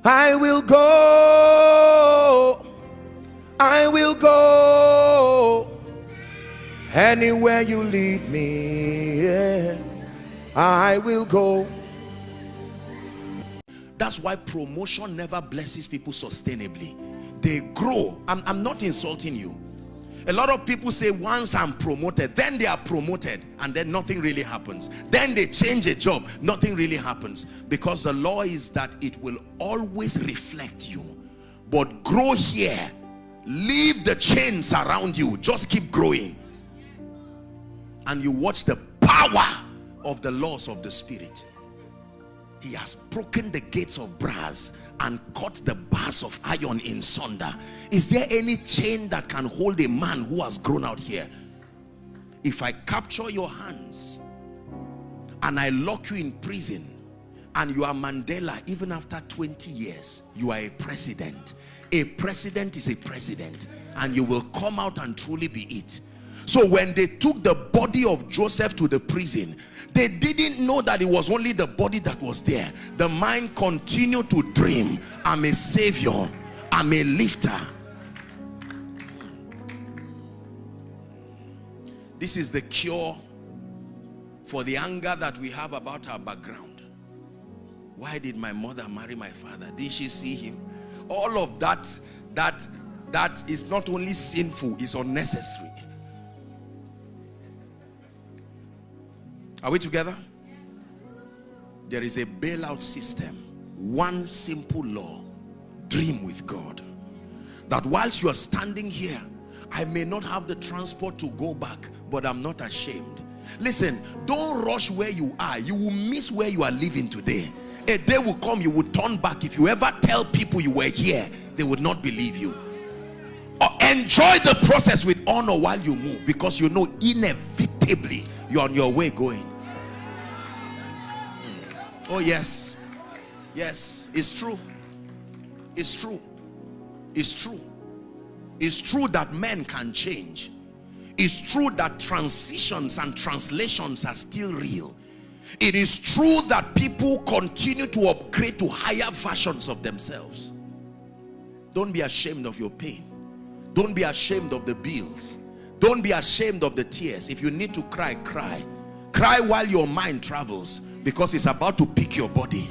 I will go. I will go anywhere you lead me. Yeah. I will go. That's why promotion never blesses people sustainably. They grow. I'm not insulting you. A lot of people say once I'm promoted, then they are promoted, and then nothing really happens. Then they change a job, nothing really happens. Because the law is that it will always reflect you. But grow here. Leave the chains around you. Just keep growing. And you watch the power of the laws of the Spirit. He has broken the gates of brass and cut the bars of iron in sunder. Is there any chain that can hold a man who has grown out here? If I capture your hands and I lock you in prison and you are Mandela, even after 20 years, you are a president. A president is a president, and you will come out and truly be it. So when they took the body of Joseph to the prison, they didn't know that it was only the body that was there. The mind continued to dream. I'm a savior. I'm a lifter. This is the cure for the anger that we have about our background. Why did my mother marry my father? Did she see him? All of that is not only sinful, it's unnecessary. Are we together? There is a bailout system. One simple law: dream with God. That whilst you are standing here, I may not have the transport to go back, but I'm not ashamed. Listen, don't rush where you are. You will miss where you are living today. A day will come, you will turn back. If you ever tell people you were here, they would not believe you. Enjoy the process with honor while you move, because you know inevitably you're on your way going. Oh yes, yes, it's true. It's true. It's true. It's true that men can change. It's true that transitions and translations are still real. It is true that people continue to upgrade to higher versions of themselves. Don't be ashamed of your pain. Don't be ashamed of the bills. Don't be ashamed of the tears. If you need to cry, cry. Cry while your mind travels, because it's about to pick your body.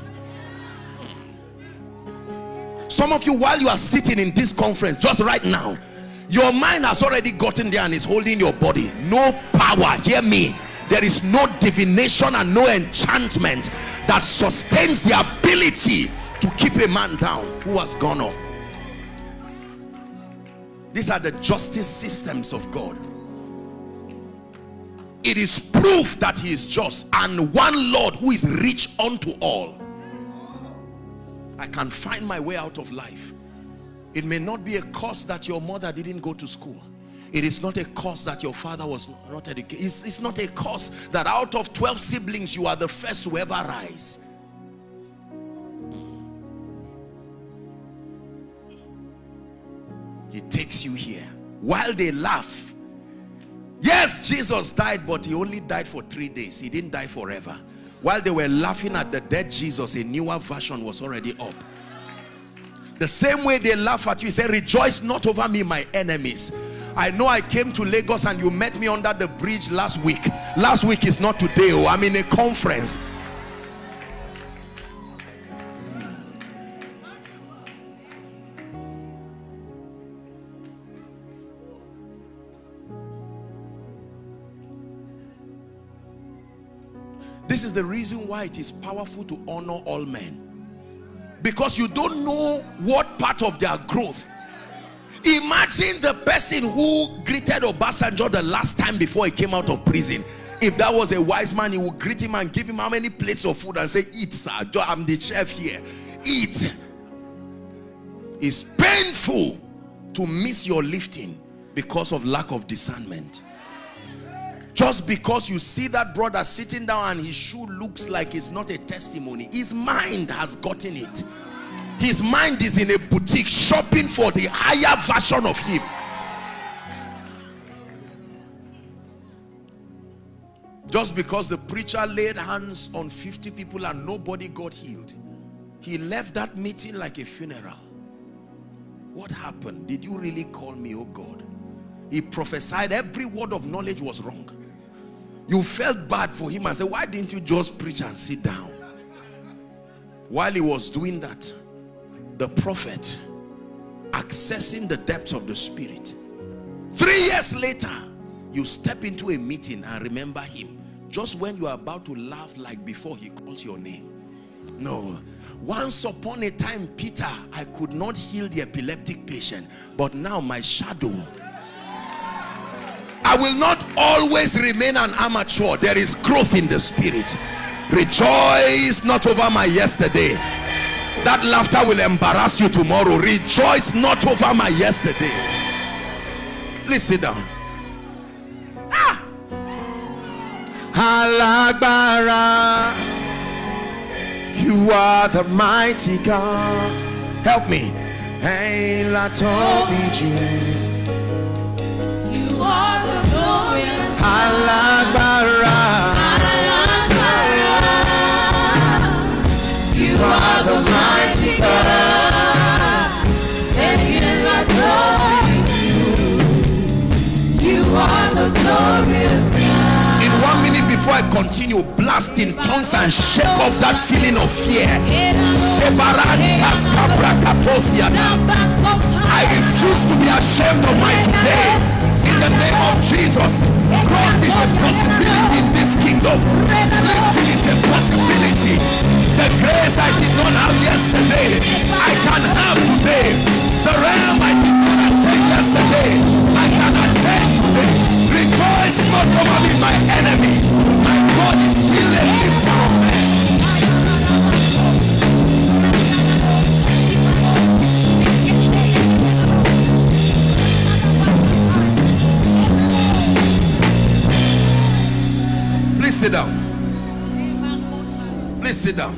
Some of you, while you are sitting in this conference, just right now, your mind has already gotten there and is holding your body. No power, hear me. There is no divination and no enchantment that sustains the ability to keep a man down who has gone up. These are the justice systems of God. It is proof that he is just, and one Lord who is rich unto all. I can find my way out of life. It may not be a cause that your mother didn't go to school. It is not a cause that your father was not educated. It's not a cause that out of 12 siblings you are the first to ever rise. He takes you here while they laugh. Yes, Jesus died, but he only died for 3 days. He didn't die forever. While they were laughing at the dead Jesus, a newer version was already up. The same way they laugh at you, he said, rejoice not over me, my enemies. I know I came to Lagos and you met me under the bridge last week. Last week is not today. Oh, I'm in a conference. This is the reason why it is powerful to honor all men. Because you don't know what part of their growth. Imagine the person who greeted Obasanjo the last time before he came out of prison. If that was a wise man, he would greet him and give him how many plates of food and say, eat, sir, I'm the chef here. Eat. It's painful to miss your lifting because of lack of discernment. Just because you see that brother sitting down and his shoe looks like it's not a testimony, his mind has gotten it. His mind is in a boutique shopping for the higher version of him. Just because the preacher laid hands on 50 people and nobody got healed, He left that meeting like a funeral. What happened? Did you really call me, oh God? He prophesied. Every word of knowledge was wrong. You felt bad for him and said, why didn't you just preach and sit down? While he was doing that, the prophet, accessing the depths of the spirit, 3 years later, you step into a meeting and remember him. Just when you are about to laugh like before, he calls your name. No. Once upon a time, Peter, I could not heal the epileptic patient, but now my shadow. I will not always remain an amateur. There is growth in the spirit. Rejoice not over my yesterday. That laughter will embarrass you tomorrow. Rejoice not over my yesterday. Please sit down. Alagbara, you are the mighty God. Help me. Hey, la Tobiji. You are the glorious Alagbara, you are the mighty God. Hey, la Tobiji. You are the glorious God. 1 minute before I continue, blast in tongues and shake off that feeling of fear. I refuse to be ashamed of my today. In the name of Jesus, growth is a possibility in this kingdom. Lifting is a possibility. The grace I did not have yesterday, I can have today. The realm I did not attain yesterday, I can attain today. Rejoice not over me, my enemy. My God is still a lifter of men. Please sit down. Please sit down.